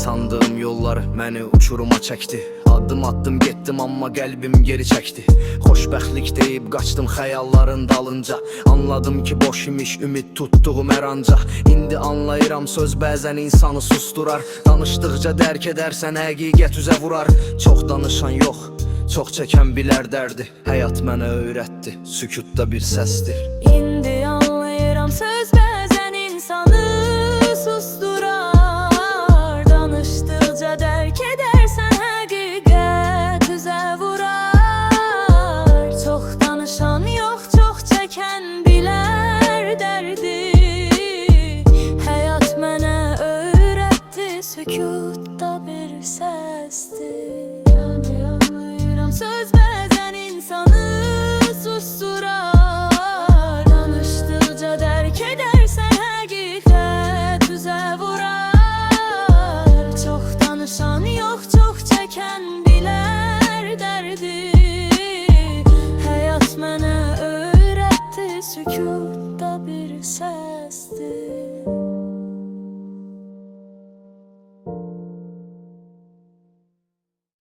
sandığım yollar məni uçuruma çəkdi. Addım atdım getdim amma qəlbim geri çəkdi. Xoşbəxtlik deyib qaçdım xəyalların dalınca. Anladım ki boş imiş ümid tutduğum hər ancaq. İndi anlayıram söz bəzən insanı susturar. Danışdıqca dərk edərsən həqiqət üzə vurar. Çox danışan yox, çox çəkən bilər dərdi. Həyat mənə öyrətdi, sükutda bir səsdir. İndi anlayıram söz bəzən insanı susturar. Danışdıqca dərk edərsən həqiqət üzə vurar. Çox danışan yox, çox çəkən bilər dərdi. Həyat mənə öyrətdi, sükutda bir səsdir. Anlayıram söz bəzən insanı susturar. Danışdıqca dərk edərsən həqiqət üzə vurar. Çox danışan yox, çox çəkən bilər dərdi. Həyat mənə öyrətdi, sükut